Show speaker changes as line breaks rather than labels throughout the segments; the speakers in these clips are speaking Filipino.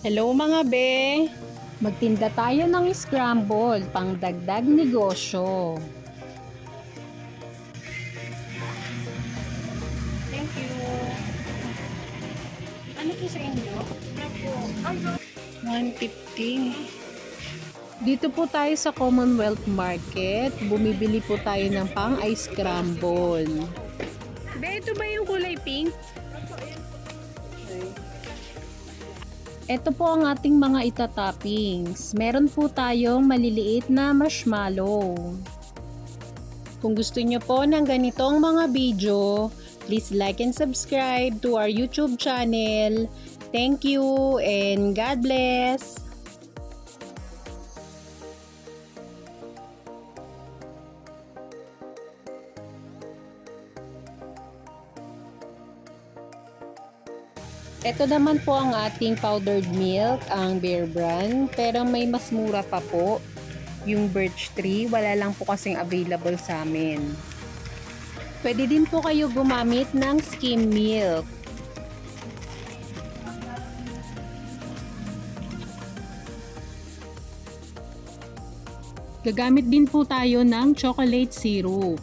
Hello mga be! Magtinda tayo ng scramble pang dagdag negosyo.
Thank you. Ano po sa inyo? Ano?
150. Dito po tayo sa Commonwealth Market. Bumibili po tayo ng pang ice scramble. Be, ito ba yung kulay pink? Ito po ang ating mga itatoppings. Meron po tayong maliliit na marshmallow. Kung gusto nyo po ng ganitong mga video, please like and subscribe to our YouTube channel. Thank you and God bless! Ito naman po ang ating powdered milk, ang Bear Brand, pero may mas mura pa po. Yung Birch Tree, wala lang po kasing available sa amin. Pwede din po kayo gumamit ng skim milk. Gagamit din po tayo ng chocolate syrup.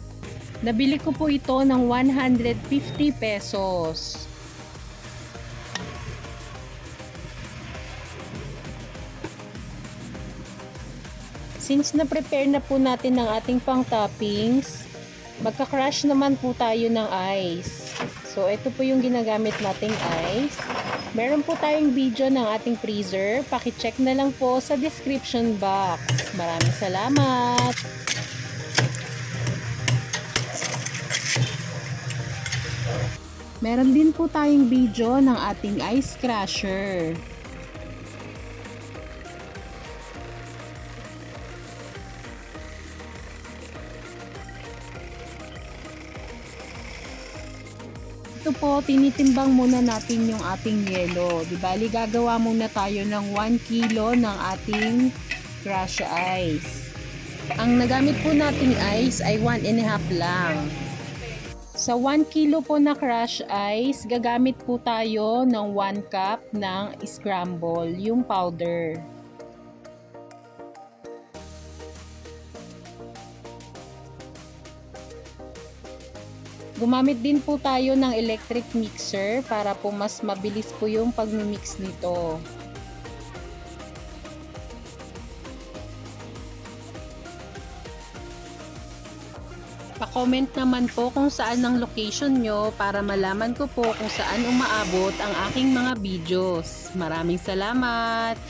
Nabili ko po ito ng 150 pesos. Since na-prepare na po natin ang ating pang toppings, magka-crush naman po tayo ng ice. So, ito po yung ginagamit nating ice. Meron po tayong video ng ating freezer. Paki-check na lang po sa description box. Maraming salamat! Meron din po tayong video ng ating ice crusher. Ito po, tinitimbang muna natin yung ating yelo. Di bali, gagawa muna tayo ng 1 kilo ng ating crush ice. Ang nagamit po nating ice ay 1.5 lang. Sa 1 kilo po na crush ice, gagamit po tayo ng 1 cup ng scramble, yung powder. Gumamit din po tayo ng electric mixer para po mas mabilis po yung pag-mix nito. Pa-comment naman po kung saan ang location nyo para malaman ko po kung saan umaabot ang aking mga videos. Maraming salamat!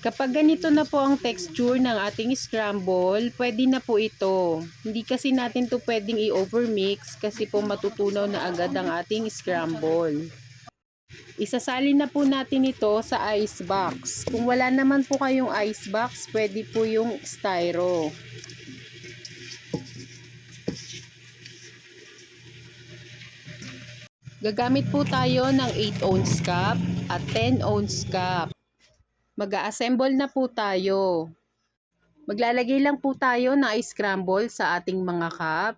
Kapag ganito na po ang texture ng ating scramble, pwede na po ito. Hindi kasi natin to pwedeng i-overmix kasi po matutunaw na agad ang ating scramble. Isasalin na po natin ito sa ice box. Kung wala naman po kayong ice box, pwede po yung styro. Gagamit po tayo ng 8 ounce cup at 10 ounce cup. Mag-a-assemble na po tayo. Maglalagay lang po tayo ng ice scramble sa ating mga cup.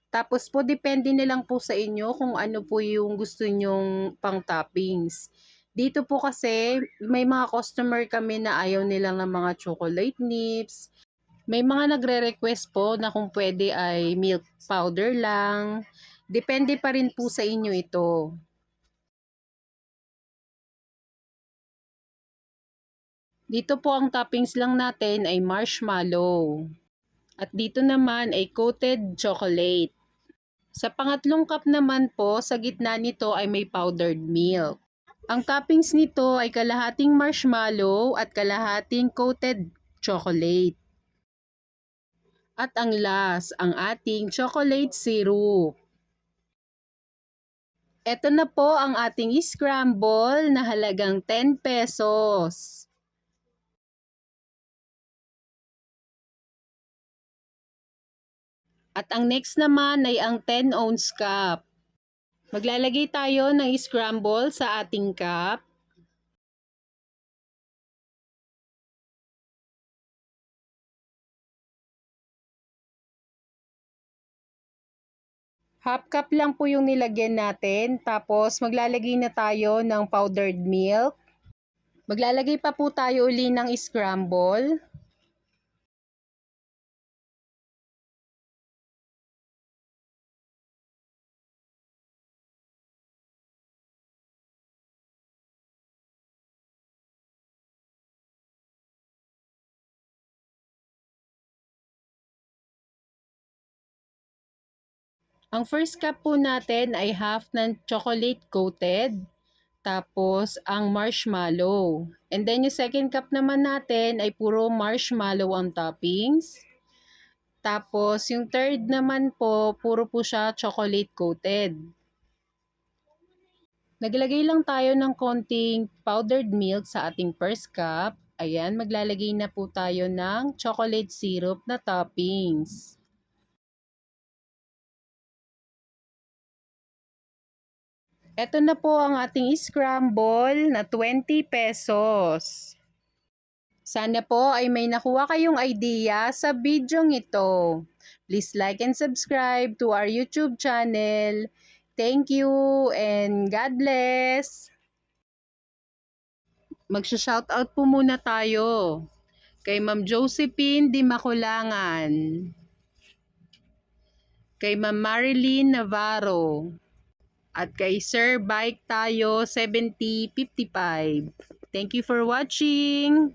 Tapos po, depende na lang po sa inyo kung ano po yung gusto nyong pang toppings. Dito po kasi, may mga customer kami na ayaw nila ng mga chocolate nips. May mga nagre-request po na kung pwede ay milk powder lang. Depende pa rin po sa inyo ito. Dito po ang toppings lang natin ay marshmallow. At dito naman ay coated chocolate. Sa pangatlong cup naman po, sa gitna nito ay may powdered milk. Ang toppings nito ay kalahating marshmallow at kalahating coated chocolate. At ang last, ang ating chocolate syrup. Ito na po ang ating scramble na halagang 10 pesos. At ang next naman ay ang 10 ounce cup. Maglalagay tayo ng scramble sa ating cup. Half cup lang po yung nilagyan natin. Tapos maglalagay na tayo ng powdered milk. Maglalagay pa po tayo uli ng scramble. Ang first cup po natin ay half ng chocolate coated. Tapos ang marshmallow. And then yung second cup naman natin ay puro marshmallow ang toppings. Tapos yung third naman po, puro po siya chocolate coated. Naglagay lang tayo ng konting powdered milk sa ating first cup. Ayan, maglalagay na po tayo ng chocolate syrup na toppings. Ito na po ang ating scramble na 20 pesos. Sana po ay may nakuha kayong idea sa bidyong ito. Please like and subscribe to our YouTube channel. Thank you and God bless! Magsha-shoutout po muna tayo kay Ma'am Josephine Di Makulangan, kay Ma'am Marilyn Navarro, at kay Sir Bike Tayo 7055. Thank you for watching!